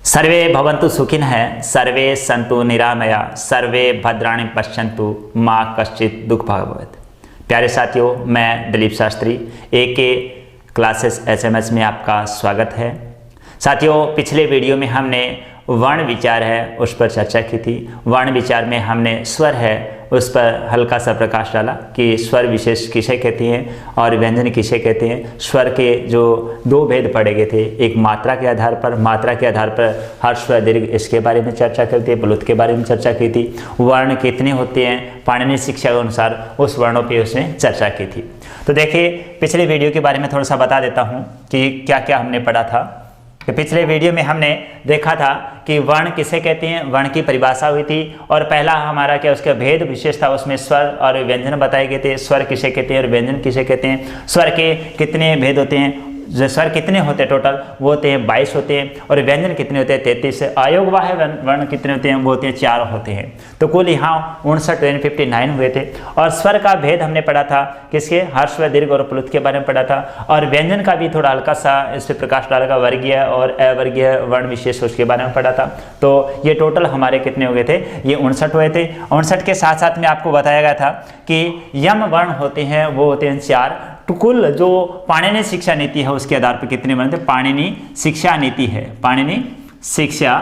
सर्वे भवन्तु सुखिनः सर्वे सन्तु निरामया सर्वे भद्राणि पश्यन्तु माँ कश्चित दुख भाग भवेत्। प्यारे साथियों, मैं Dilip Shastri AK classes SMS में आपका स्वागत है। साथियों, पिछले वीडियो में हमने वर्ण विचार है उस पर चर्चा की थी। वर्ण विचार में हमने स्वर है उस पर हल्का सा प्रकाश डाला कि स्वर विशेष किसे कहते हैं और व्यंजन किसे कहते हैं। स्वर के जो दो भेद पढ़े गए थे, एक मात्रा के आधार पर हर्ष व दीर्घ, इसके बारे में चर्चा करते हैं। प्लुत के बारे में चर्चा की थी। वर्ण कितने होते हैं पाणिनि शिक्षा के अनुसार, उस वर्णों पर उसने चर्चा की थी। तो देखिए, पिछले वीडियो के बारे में थोड़ा सा बता देता हूँ कि क्या क्या हमने पढ़ा था। कि पिछले वीडियो में हमने देखा था कि वर्ण किसे कहते हैं, वर्ण की परिभाषा हुई थी और पहला हमारा क्या उसका भेद विशेष था, उसमें स्वर और व्यंजन बताए गए थे। स्वर किसे कहते हैं और व्यंजन किसे कहते हैं, स्वर के कितने भेद होते हैं, जो स्वर कितने होते हैं टोटल वो होते हैं 22 होते हैं और व्यंजन कितने होते हैं 33। अयोगवाह्य वर्ण कितने होते हैं वो होते हैं 4 होते हैं। तो कुल यहाँ 59 हुए थे। और स्वर का भेद हमने पढ़ा था किसके, हर्ष व दीर्घ और प्लुत के बारे में पढ़ा था। और व्यंजन का भी थोड़ा हल्का सा इस पर प्रकाश डालेगा, वर्गीय और अवर्गीय वर्ण विशेष उसके बारे में पढ़ा था। तो ये टोटल हमारे कितने हो गए थे, ये 59 हुए थे। 59 के साथ साथ में आपको बताया गया था कि यम वर्ण होते हैं वो होते हैं 4। तो कुल जो पाणिनि शिक्षा नीति है उसके आधार पर कितने बनते हैं, पाणिनि शिक्षा नीति है, पाणिनि शिक्षा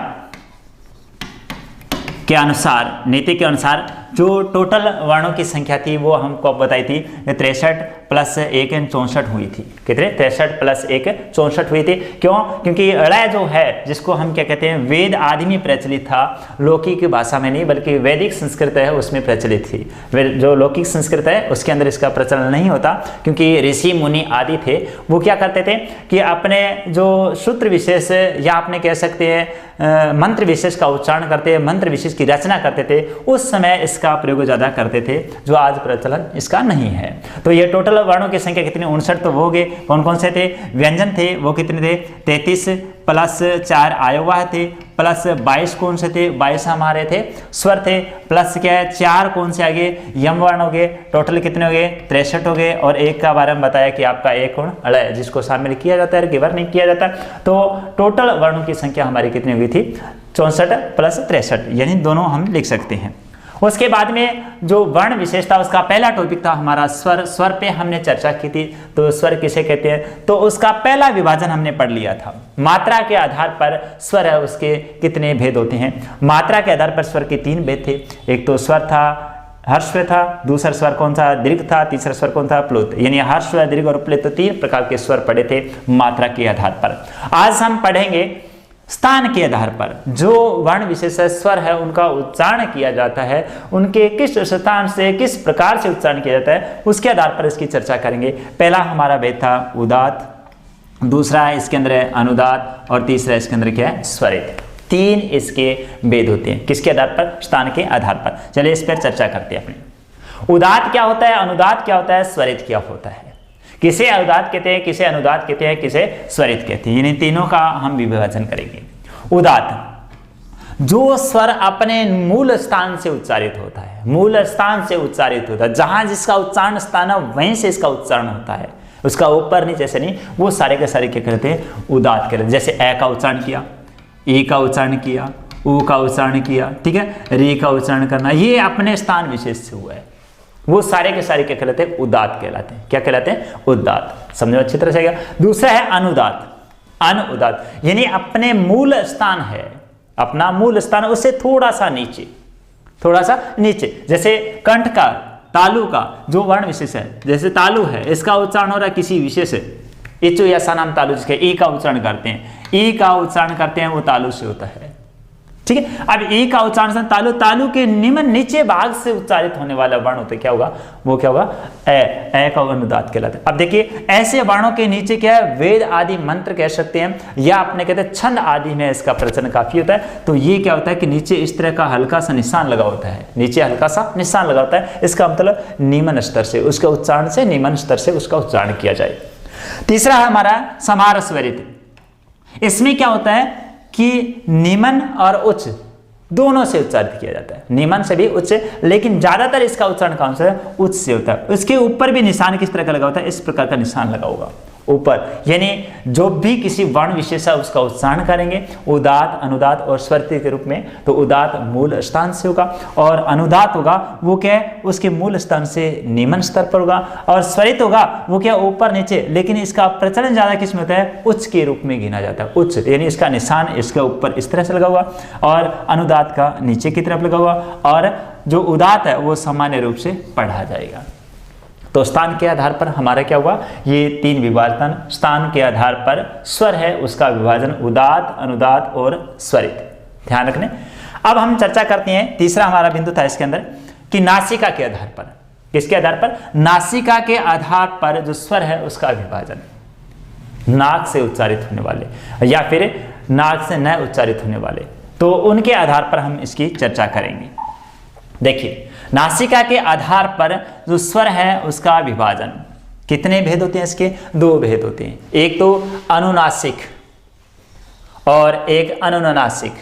के अनुसार, नीति के अनुसार जो टोटल वर्णों की संख्या थी वो हमको बताई थी 63 + 1 64 हुई थी। कितने, 63 + 1 64 हुई थी। क्यों, क्योंकि ळ जो है जिसको हम क्या कहते हैं वेद आदि में प्रचलित था, लौकिक की भाषा में नहीं बल्कि वैदिक संस्कृत है उसमें प्रचलित थी। जो लौकिक संस्कृत है उसके अंदर इसका प्रचलन नहीं होता, क्योंकि ऋषि मुनि आदि थे वो क्या करते थे कि अपने जो सूत्र विशेष या आपने कह सकते हैं मंत्र विशेष का उच्चारण करते, मंत्र विशेष की रचना करते थे। उस समय इसका प्रयोग ज़्यादा करते थे, जो आज प्रचलन इसका नहीं है। तो ये टोटल वर्णों की संख्या कितनी, 59 तो हो गए। कौन कौन से थे, व्यंजन थे वो कितने थे 33 + 4 अयोगवाह्य थे, प्लस 22 कौन से थे, 22 हमारे थे स्वर थे, प्लस क्या है 4 कौन से आगे यम वर्ण हो गए। टोटल कितने हो गए 63 हो गए। और एक का बारे में बताया कि आपका एक वर्ण अड़ है जिसको शामिल किया जाता है, गिवर नहीं किया जाता। तो टोटल वर्णों की संख्या हमारी कितनी हुई थी 64 + 63, यानी दोनों हम लिख सकते हैं। उसके बाद में जो वर्ण विशेषता उसका पहला टॉपिक था हमारा स्वर। स्वर पे हमने चर्चा की थी। तो स्वर किसे कहते हैं, तो उसका पहला विभाजन हमने पढ़ लिया था। मात्रा के आधार पर स्वर है उसके कितने भेद होते हैं। मात्रा के आधार पर स्वर के 3 भेद थे। एक तो स्वर था हर्ष था, दूसरा स्वर कौन सा दीर्घ था, तीसरा स्वर कौन था प्लुत। यानी हर्ष दीर्घ और प्लुत 3 प्रकार के स्वर पढ़े थे मात्रा के आधार पर। आज हम पढ़ेंगे स्थान के आधार पर जो वर्ण विशेष स्वर है उनका उच्चारण किया जाता है, उनके किस स्थान से किस प्रकार से उच्चारण किया जाता है उसके आधार पर इसकी चर्चा करेंगे। पहला हमारा भेद था उदात्त, दूसरा इसके अंदर है अनुदात्त और तीसरा इसके अंदर क्या है स्वरित। 3 इसके भेद होते हैं किसके आधार पर, स्थान के आधार पर। चलिए इस पर चर्चा करते हैं अपने। उदात्त क्या होता है, अनुदात्त क्या होता है, स्वरित क्या होता है। किसे उदात्त कहते हैं, किसे अनुदात्त कहते हैं, किसे स्वरित कहते हैं, यानी तीनों का हम विभाजन करेंगे। उदात्त जो स्वर अपने मूल स्थान से उच्चारित होता है, मूल स्थान से उच्चारित होता है, जहां जिसका उच्चारण स्थान है वहीं से इसका उच्चारण होता है, उसका ऊपर नीचे से नहीं, वो सारे के सारे क्या कहते हैं उदात्त कहते हैं। जैसे ए का उच्चारण किया, ई का उच्चारण किया, ऊ का उच्चारण किया, ठीक है, री का उच्चारण करना, ये अपने स्थान विशेष से हुआ है, वो सारे के सारे क्या कहलाते हैं उदात्त कहलाते हैं। क्या कहलाते हैं, उदात्त। समझो अच्छी तरह से। दूसरा है अनुदात्त। अनुदात्त यानी अपने मूल स्थान है, अपना मूल स्थान उससे थोड़ा सा नीचे, थोड़ा सा नीचे। जैसे कंठ का, तालु का जो वर्ण विशेष है, जैसे तालु है इसका उच्चारण हो रहा है किसी विशेष इचु या सनाम तालु, जिसके ई का उच्चारण करते हैं, ई का उच्चारण करते हैं वो तालु से होता है, ठीक है। अब ई का उच्चारण तालु, तालु के निम्न नीचे भाग से उच्चारित होने वाला वर्ण होता है, क्या होगा वो, क्या होगा ए का अनुदात्त कहलाता है। अब देखिए ऐसे वर्णों के नीचे क्या है, वेद आदि मंत्र कह सकते हैं या अपने कहते हैं छंद आदि में इसका प्रचलन काफी होता है। तो ये क्या होता है कि नीचे इस तरह का हल्का सा निशान लगा होता है, नीचे हल्का सा निशान लगा होता है, इसका मतलब निम्न स्तर से उसके उच्चारण से, निम्न स्तर से उसका उच्चारण किया जाए। तीसरा है हमारा समार स्वरित। इसमें क्या होता है कि निम्न और उच्च दोनों से उच्चारित किया जाता है, निम्न से भी उच्च, लेकिन ज्यादातर इसका उच्चारण कौन सा है, उच्च से होता है। उसके ऊपर भी निशान किस तरह का लगा होता है, इस प्रकार का निशान लगा होगा, ऊपर, यानी जो भी किसी वर्ण विशेष है उसका उच्चारण करेंगे उदात्त, अनुदात्त और स्वरित के रूप में, तो उदात्त मूल स्थान से होगा और अनुदात्त होगा वो क्या है उसके मूल स्थान से निम्न स्तर पर होगा, और स्वरित होगा वो क्या ऊपर नीचे, लेकिन इसका प्रचलन ज्यादा किस में होता है, उच्च के रूप में गिना जाता है। उच्च यानी इसका निशान इसके ऊपर इस तरह से लगा हुआ और अनुदात्त का नीचे की तरफ लगा हुआ, और जो उदात्त है वो सामान्य रूप से पढ़ा जाएगा। तो स्थान के आधार पर हमारा क्या हुआ, ये 3 विभाजन, स्थान के आधार पर स्वर है उसका विभाजन उदात्त, अनुदात्त और स्वरित, ध्यान रखने। अब हम चर्चा करते हैं, तीसरा हमारा बिंदु था इसके अंदर कि नासिका के आधार पर, किसके आधार पर, नासिका के आधार पर जो स्वर है उसका विभाजन, नाक से उच्चारित होने वाले या फिर नाक से न उच्चारित होने वाले, तो उनके आधार पर हम इसकी चर्चा करेंगे। देखिए, नासिका के आधार पर जो स्वर है उसका विभाजन, कितने भेद होते हैं इसके, 2 भेद होते हैं, एक तो अनुनासिक और एक अनुनासिक।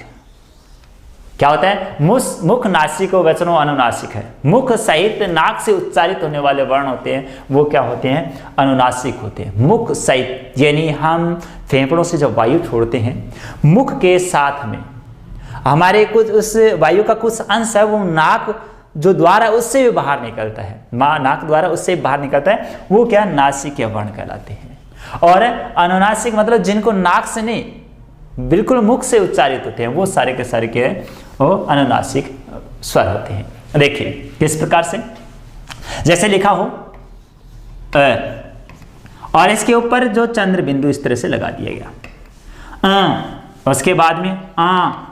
क्या होता है, मुख नासिको वचनो अनुनासिक है, मुख सहित नाक से उच्चारित होने वाले वर्ण होते हैं वो क्या होते हैं, अनुनासिक होते हैं। मुख सहित यानी हम फेफड़ों से जब वायु छोड़ते हैं, मुख के साथ में हमारे कुछ उस वायु का कुछ अंश है वो नाक जो द्वार है उससे भी बाहर निकलता है, नाक द्वारा उससे बाहर निकलता है, वो क्या नासिक वर्ण कहलाते हैं। और अनुनासिक मतलब जिनको नाक से नहीं बिल्कुल मुख से उच्चारित होते हैं वो सारे के सारे क्या है, वो अनुनासिक स्वर होते हैं। देखिए किस प्रकार से, जैसे लिखा हो और इसके ऊपर जो चंद्र बिंदु इस तरह से लगा दिया गया, उसके बाद में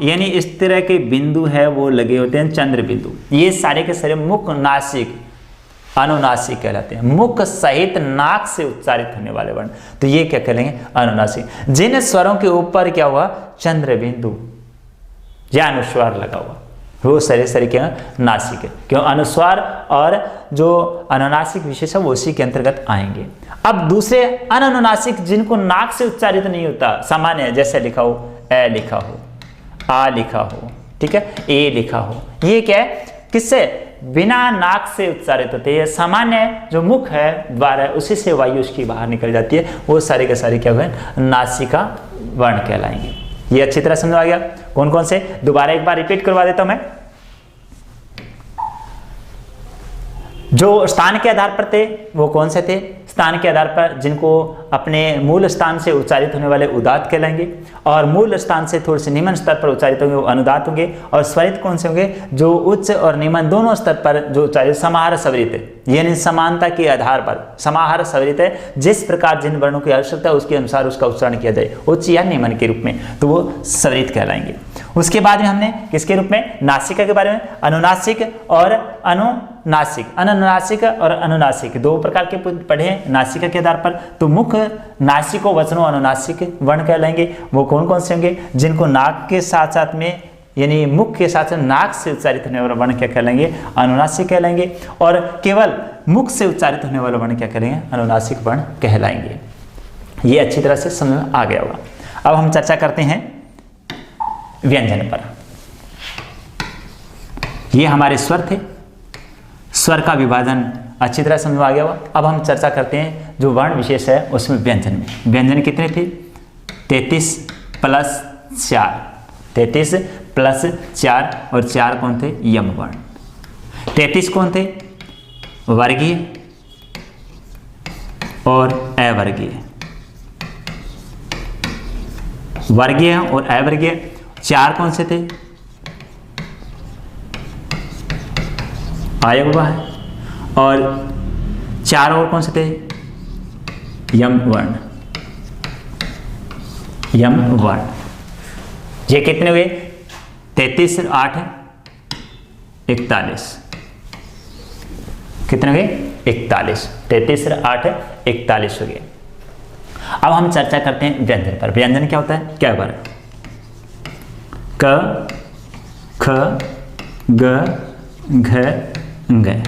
यानी इस तरह के बिंदु है वो लगे होते हैं चंद्र बिंदु, ये सारे के सारे मुख नासिक अनुनासिक कहलाते हैं, मुख सहित नाक से उच्चारित होने वाले वर्ण, तो ये क्या कहलेंगे, अनुनासिक। जिन स्वरों के ऊपर क्या हुआ, चंद्र बिंदु या अनुस्वार लगा हुआ वो सारे क्या नासिक है, क्यों, अनुस्वार और जो अनुनासिक विशेष है वो उसी के अंतर्गत आएंगे। अब दूसरे अनुनासिक जिनको नाक से उच्चारित नहीं होता, सामान्य, जैसे लिखा हो ए लिखा हो, आ लिखा हो, ठीक है, ए लिखा हो, ये क्या है, किससे, बिना नाक से उच्चारित होते हैं, सामान्य जो मुख है द्वार है उसी से वायु उसकी बाहर निकल जाती है, वो सारे के सारे क्या हुए, नासिका वर्ण कहलाएंगे। ये अच्छी तरह समझ आ गया। कौन कौन से, दोबारा एक बार रिपीट करवा देता हूं मैं। जो स्थान के आधार पर थे वो कौन से थे, स्थान के आधार पर जिनको अपने मूल स्थान से उच्चारित होने वाले उदात्त कहलाएंगे, और मूल स्थान से थोड़े से निम्न स्तर पर उच्चारित होंगे वो अनुदात्त होंगे, और स्वरित कौन से होंगे, जो उच्च और निम्न दोनों स्तर पर जो उच्चारित, समाहार स्वरित है, यानी समानता के आधार पर समाहार स्वरित है, जिस प्रकार जिन वर्णों की आवश्यकता है उसके अनुसार उसका उच्चारण किया जाए उच्च या निम्न के रूप में, तो वो स्वरित कहलाएंगे। उसके बाद में हमने किसके रूप में, नासिका के बारे में, अनुनासिक और अनुनासिक, अनुनासिक और अनुनासिक 2 प्रकार के पढ़े नासिका के आधार पर। तो मुख नासिको वचनों अनुनासिक वर्ण कहलाएंगे, वो कौन कौन से होंगे, जिनको नाक के साथ साथ में यानी मुख के साथ साथ नाक से उच्चारित होने वाला वर्ण क्या कहलाएंगे, अनुनासिक कहलाएंगे, और केवल मुख से उच्चारित होने वाला वर्ण क्या कहलाएंगे, अनुनासिक वर्ण कहलाएंगे। ये अच्छी तरह से समझ में आ गया होगा। अब हम चर्चा करते हैं व्यंजन पर। ये हमारे स्वर थे, स्वर का विभाजन अच्छी तरह समझ में आ गया हुआ। अब हम चर्चा करते हैं जो वर्ण विशेष है उसमें व्यंजन में, व्यंजन कितने थे, 33 प्लस 4, 33 प्लस 4, और 4 कौन थे, यम वर्ण। 33 कौन थे, वर्गीय और अवर्गीय, वर्गीय और अवर्गीय। 4 कौन से थे, आयव्यय, और 4 और कौन से थे, यम वर्ण, यम वर्ण। ये कितने हुए, 33 और 8 41, कितने हुए, 41, 33 और 8 41 हो गए। अब हम चर्चा करते हैं व्यंजन पर। व्यंजन क्या होता है, क्या बार, क, ख, ग, घ, ग।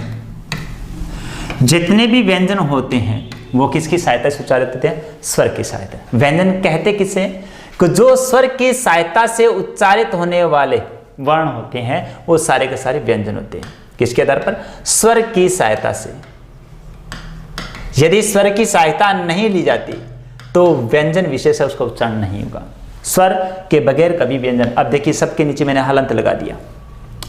जितने भी व्यंजन होते हैं वो किसकी सहायता से उच्चारित होते हैं, स्वर की सहायता। व्यंजन कहते किसे, कि जो स्वर की सहायता से उच्चारित होने वाले वर्ण होते हैं वो सारे के सारे व्यंजन होते हैं। किसके आधार पर, स्वर की सहायता से। यदि स्वर की सहायता नहीं ली जाती तो व्यंजन विशेष है उसका उच्चारण नहीं होगा। स्वर के बगैर कभी व्यंजन, अब देखिए सबके नीचे मैंने हलंत लगा दिया,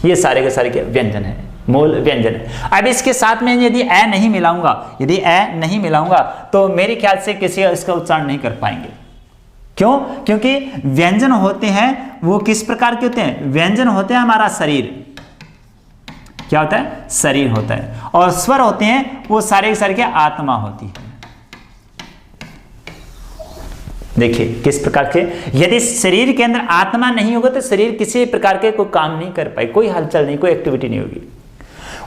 ये सारे के सारे के व्यंजन है, मूल व्यंजन है। अब इसके साथ में यदि ए नहीं मिलाऊंगा, यदि ए नहीं मिलाऊंगा तो मेरे ख्याल से किसी इसका उच्चारण नहीं कर पाएंगे। क्यों? क्योंकि व्यंजन होते हैं वो किस प्रकार के होते हैं? व्यंजन होते हैं हमारा शरीर, क्या होता है? शरीर होता है। और स्वर होते हैं वो सारे के सारे के आत्मा होती है। देखिए किस प्रकार के, यदि शरीर के अंदर आत्मा नहीं होगा तो शरीर किसी प्रकार के कोई काम नहीं कर पाए, कोई हलचल नहीं, कोई एक्टिविटी नहीं होगी।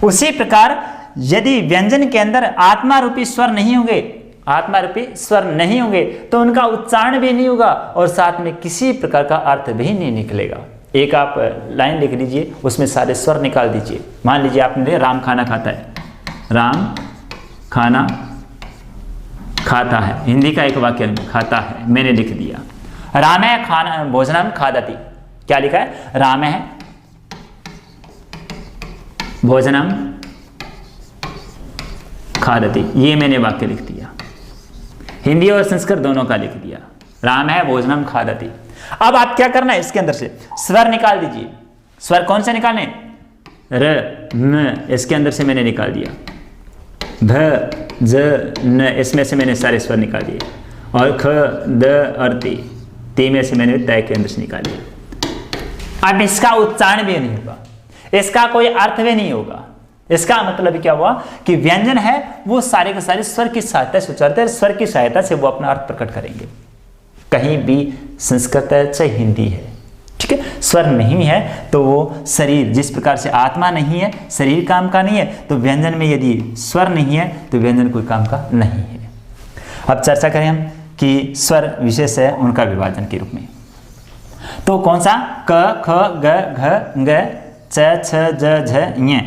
उसी प्रकार यदि व्यंजन के अंदर आत्मा रूपी स्वर नहीं होंगे, आत्मा रूपी स्वर नहीं होंगे तो उनका उच्चारण भी नहीं होगा और साथ में किसी प्रकार का अर्थ भी नहीं निकलेगा। एक आप लाइन लिख लीजिए, उसमें सारे स्वर निकाल दीजिए। मान लीजिए आपने राम खाना खाता है, राम खाना खाता है, हिंदी का एक वाक्य खाता है मैंने लिख दिया। राम है खाना भोजनम खादति, क्या लिखा है? राम है भोजनम खादति, ये मैंने वाक्य लिख दिया। हिंदी और संस्कृत दोनों का लिख दिया, राम है भोजनम खादति। अब आप क्या करना है, इसके अंदर से स्वर निकाल दीजिए। स्वर कौन से निकालने? र न, इसके अंदर से मैंने निकाल दिया। ध ज न, इसमें से मैंने सारे स्वर निकाल दिए। और ख द और ती में से मैंने तय के अंदर से निकाल दिया। अब इसका उच्चारण भी नहीं होगा, इसका कोई अर्थ भी नहीं होगा। इसका मतलब क्या हुआ कि व्यंजन है वो सारे के सारे स्वर की सहायता से उच्चारित है, स्वर की सहायता से वो अपना अर्थ प्रकट करेंगे। कहीं भी संस्कृत है चाहे हिंदी है, ठीक है, स्वर नहीं है तो वो शरीर, जिस प्रकार से आत्मा नहीं है, शरीर काम का नहीं है, तो व्यंजन में यदि स्वर नहीं है तो व्यंजन कोई काम का नहीं है। अब चर्चा करें हम कि स्वर विशेष है उनका विभाजन के रूप में। तो कौन सा? क ख ग घ ग च छ ज झ ञ,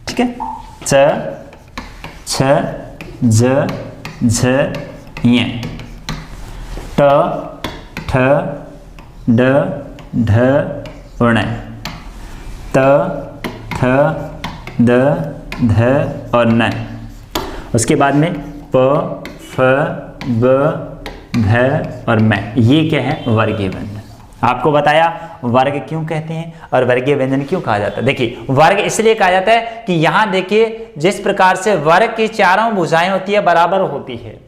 ठीक है, च छ ज झ ञ, ट ठ ड ढ ण, त थ द ध और न। उसके बाद में प फ ब भ और म, ये क्या है? वर्गीय व्यंजन। आपको बताया वर्ग क्यों कहते हैं और वर्गीय व्यंजन क्यों कहा जाता है। देखिए वर्ग इसलिए कहा जाता है कि यहां देखिए जिस प्रकार से वर्ग की चारों भुजाएं होती है बराबर होती है,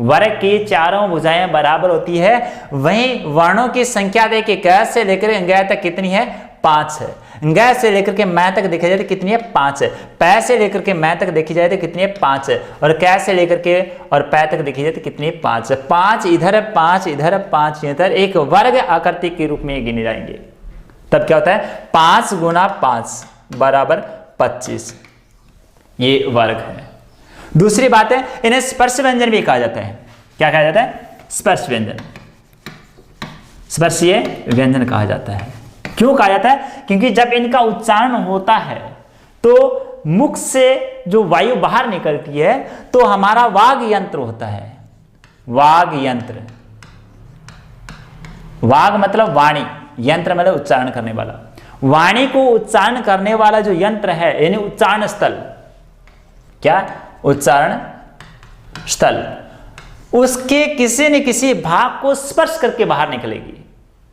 वर्ग की चारों भुजाएं बराबर होती है, वहीं वर्णों की संख्या देखिए क से लेकर ग तक कितनी है? 5 है। ग से लेकर के मैं तक देखा जाए तो कितनी है? 5 है। पै से लेकर के मैं तक देखी जाए तो कितनी है? 5 है। और कै से लेकर के और पै तक देखी जाए तो कितनी है? 5 है। 5 इधर, 5 इधर, 5 इधर, एक वर्ग आकृति के रूप में गिने जाएंगे। तब क्या होता है? 5 गुना 5 बराबर 25, ये वर्ग है। दूसरी बात है इन्हें स्पर्श व्यंजन भी कहा जाता है। क्या कहा जाता है? स्पर्श व्यंजन, स्पर्शीय व्यंजन कहा जाता है। क्यों कहा जाता है? क्योंकि जब इनका उच्चारण होता है तो मुख से जो वायु बाहर निकलती है तो हमारा वाग यंत्र होता है। वाग यंत्र, वाग मतलब वाणी, यंत्र मतलब उच्चारण करने वाला। वाणी को उच्चारण करने वाला जो यंत्र है यानी उच्चारण स्थल, क्या? उच्चारण स्थल, उसके किसी न किसी भाग को स्पर्श करके बाहर निकलेगी।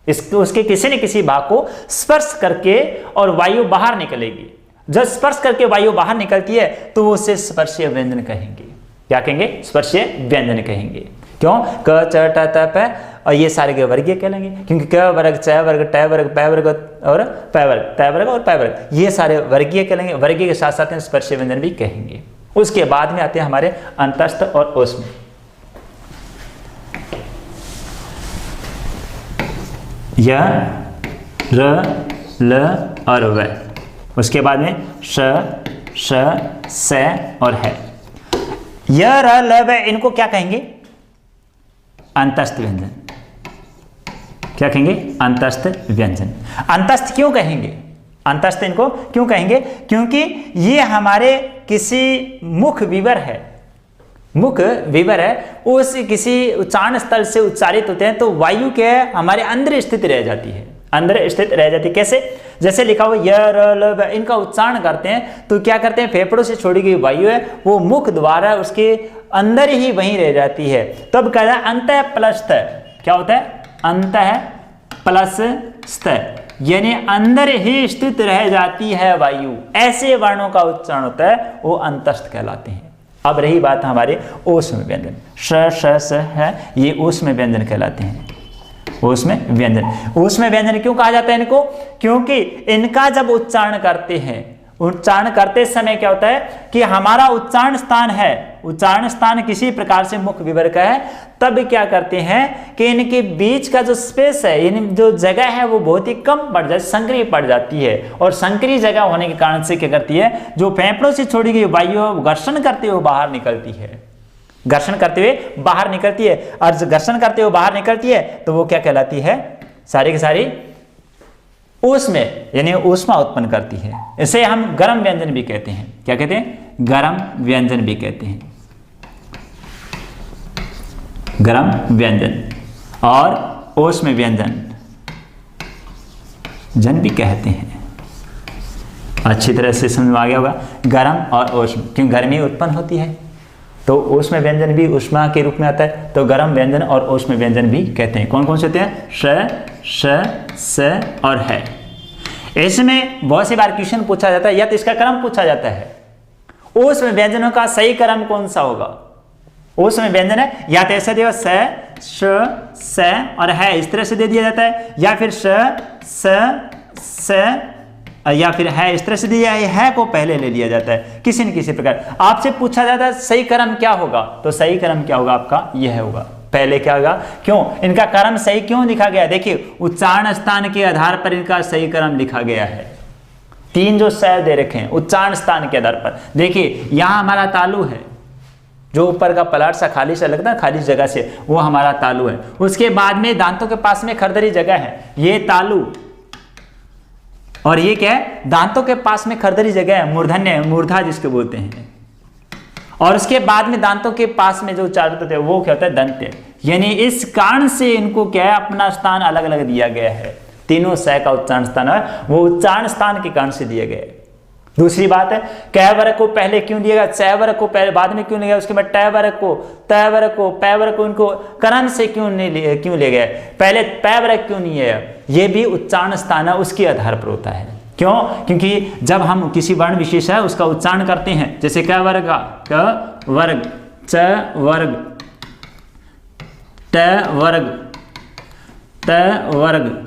उसके किसी न किसी भाग को स्पर्श करके और वायु बाहर निकलेगी। जब स्पर्श करके वायु बाहर निकलती है तो उसे स्पर्शीय व्यंजन कहेंगे। क्या कहेंगे? स्पर्शीय व्यंजन कहेंगे। क्यों? क च ट त प, और ये सारे के वर्गीय कहलाएंगे क्योंकि क वर्ग, च वर्ग, ट वर्ग, प वर्ग और प वर्ग, त वर्ग और प वर्ग, ये सारे वर्गीय कहलाएंगे। वर्गीय के साथ साथ स्पर्शीय व्यंजन भी कहेंगे। उसके बाद में आते हैं हमारे अंतस्थ और ऊष्म। य, र, ल और व। उसके बाद में श, श, स और है। य, र, ल, व इनको क्या कहेंगे? अंतस्थ व्यंजन। क्या कहेंगे? अंतस्थ व्यंजन। अंतस्थ क्यों कहेंगे? अंतस्थ इनको क्यों कहेंगे? क्योंकि ये हमारे किसी मुख विवर है, मुख विवर है, उस किसी उच्चारण स्थल से उच्चारित होते हैं तो वायु के हमारे अंदर स्थित रह जाती है, अंदर स्थित रह जाती है। कैसे? जैसे लिखा हुआ य, र, ल, व, इनका उच्चारण करते हैं तो क्या करते हैं? फेफड़ों से छोड़ी गई वायु है वो मुख द्वारा उसके अंदर ही वहीं रह जाती है। तब कहता है अंतः प्लस त, क्या होता है, अंतः प्लस स्त, यानी अंदर ही स्थित रह जाती है वायु। ऐसे वर्णों का उच्चारण होता है, वो अंतस्थ कहलाते हैं। अब रही बात हमारे ऊष्म व्यंजन, श श स है, ये ऊष्म व्यंजन कहलाते हैं। ऊष्म व्यंजन, ऊष्म व्यंजन क्यों कहा जाता है इनको, क्योंकि इनका जब उच्चारण करते हैं, उच्चारण करते समय क्या होता है कि हमारा उच्चारण स्थान है, उच्चारण स्थान किसी प्रकार से मुख विवर्ग का है, तब क्या करते हैं कि इनके बीच का जो स्पेस है, इन जो जगह है वो बहुत ही कम पड़ जाती, संकरी पड़ जाती है। और संकरी जगह होने के कारण से क्या करती है, जो फेफड़ों से छोड़ी गई वायु घर्षण करते हुए बाहर निकलती है, घर्षण करते हुए बाहर निकलती है। और घर्षण करते हुए बाहर निकलती है तो वो क्या कहलाती है, सारी की सारी ऊष्मा, यानी ऊष्मा उत्पन्न करती है। इसे हम गर्म व्यंजन भी कहते हैं। क्या कहते हैं, गर्म व्यंजन भी कहते हैं, गर्म व्यंजन। और ऊष्म व्यंजन जन भी कहते हैं। अच्छी तरह से समझ में आ गया होगा, गर्म और ऊष्म, क्यों गर्मी उत्पन्न होती है तो ऊष्म व्यंजन भी ऊष्मा के रूप में आता है, तो गर्म व्यंजन और ऊष्म व्यंजन भी कहते हैं। कौन कौन से होते हैं, श श स और है। इसमें बहुत सी बार क्वेश्चन पूछा जाता है या तो इसका क्रम पूछा जाता है, ऊष्म व्यंजनों का सही क्रम कौन सा होगा। ऊष्म व्यंजन है या तो ऐसा दिया स श स और है, इस तरह से दे दिया जाता है, या फिर श स या फिर है इस तरह से दिया है को पहले ले लिया जाता है। किसी न किसी प्रकार आपसे पूछा जाता है सही क्रम क्या होगा, तो सही क्रम क्या होगा आपका, यह होगा। पहले क्या होगा, क्यों इनका क्रम सही क्यों लिखा गया, देखिए उच्चारण स्थान के आधार पर इनका सही क्रम लिखा गया है। तीन जो शय दे रखे हैं उच्चारण स्थान के आधार पर, देखिए यहां हमारा तालु है, जो ऊपर का पलाट सा खाली सा लगता है, खाली जगह से, वो हमारा तालु है। उसके बाद में दांतों के पास में खरदरी जगह है, ये तालु, और ये क्या है, दांतों के पास में खरदरी जगह है, मूर्धन्य, मूर्धा जिसको बोलते हैं। और उसके बाद में दांतों के पास में जो उच्चारण होते हैं वो क्या होता है, दंत्य। यानी इस कारण से इनको क्या है, अपना स्थान अलग अलग दिया गया है। तीनों शय का उच्चारण स्थान है वो उच्चारण स्थान के कारण से दिए गए। दूसरी बात है, कै वर्ग को पहले क्यों दिया गया, चय वर्ग को पहले बाद में क्यों लिया गया, उसके बाद टय वर्ग को, तय वर्ग को, पै वर्ग को, इनको करण से क्यों ले गए, पहले पै वर्ग क्यों नहीं है, ये भी उच्चारण स्थान है उसके आधार पर होता है। क्यों, क्योंकि जब हम किसी वर्ण विशेष है उसका उच्चारण करते हैं, जैसे क वर्ग का क वर्ग, च वर्ग, ट वर्ग, त वर्ग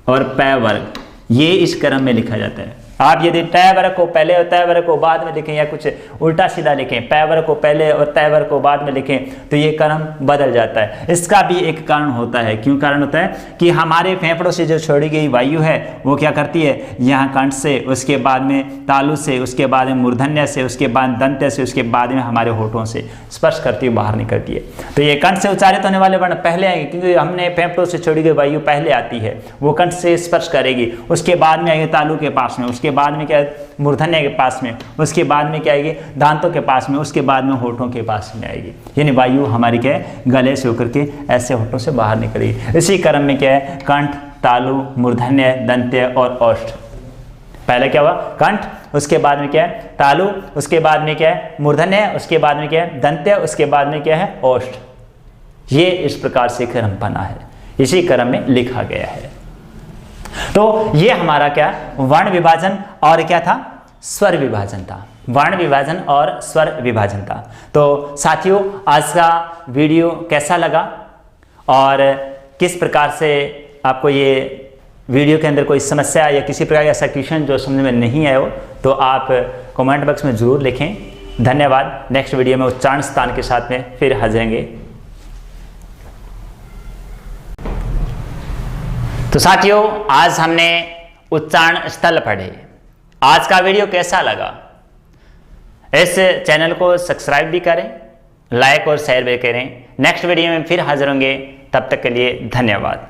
और पै वर्ग, ये इस क्रम में लिखा जाता है। आप यदि तय वर्ग को पहले और तय वर्ग को बाद में लिखें या कुछ उल्टा सीधा लिखें, पै वर्ग को पहले और तय वर्ग को बाद में लिखें, तो ये क्रम बदल जाता है। इसका भी एक कारण होता है। क्यों कारण होता है कि हमारे फेफड़ों से जो छोड़ी गई वायु है वो क्या करती है, यहाँ कंठ से, उसके बाद में तालु से, उसके बाद में मूर्धन्य से, उसके बाद दंत्य से, उसके बाद में हमारे होठों से स्पर्श करती हुई बाहर निकलती है। तो ये कंठ से उच्चारित होने वाले वर्ण पहले आएंगे, क्योंकि हमने फेफड़ों से छोड़ी गई वायु पहले आती है, वो कंठ से स्पर्श करेगी, उसके बाद में आएगी तालु के पास में, उसके बाद में क्या है मूर्धन्य के पास में, उसके बाद में क्या आएगी दांतों के पास में, उसके बाद में होठों के पास में आएगी। यानी वायु हमारी क्या है गले से होकर के ऐसे होठों से बाहर निकलेगी। इसी क्रम में क्या है कंठ, तालु, मूर्धन्य, दंत्य और ओष्ठ। पहले क्या हुआ कंठ, उसके बाद में क्या है तालु, उसके बाद में क्या है मूर्धन्य, उसके बाद में क्या है दंत्य, उसके बाद में क्या है ओष्ठ। ये इस प्रकार से क्रम बना है, इसी क्रम में लिखा गया है। तो ये हमारा क्या वर्ण विभाजन और क्या था, स्वर विभाजन था। वर्ण विभाजन और स्वर विभाजन था। तो साथियों आज का वीडियो कैसा लगा और किस प्रकार से आपको ये वीडियो के अंदर कोई समस्या या किसी प्रकार का ऐसा क्वेश्चन जो समझ में नहीं आया हो तो आप कमेंट बॉक्स में ज़रूर लिखें। धन्यवाद। नेक्स्ट वीडियो में उच्चारण स्थान के साथ में फिर हाजिरेंगे। तो साथियों आज हमने उच्चारण स्थल पढ़े। आज का वीडियो कैसा लगा, इस चैनल को सब्सक्राइब भी करें, लाइक और शेयर भी करें। नेक्स्ट वीडियो में फिर हाजिर होंगे, तब तक के लिए धन्यवाद।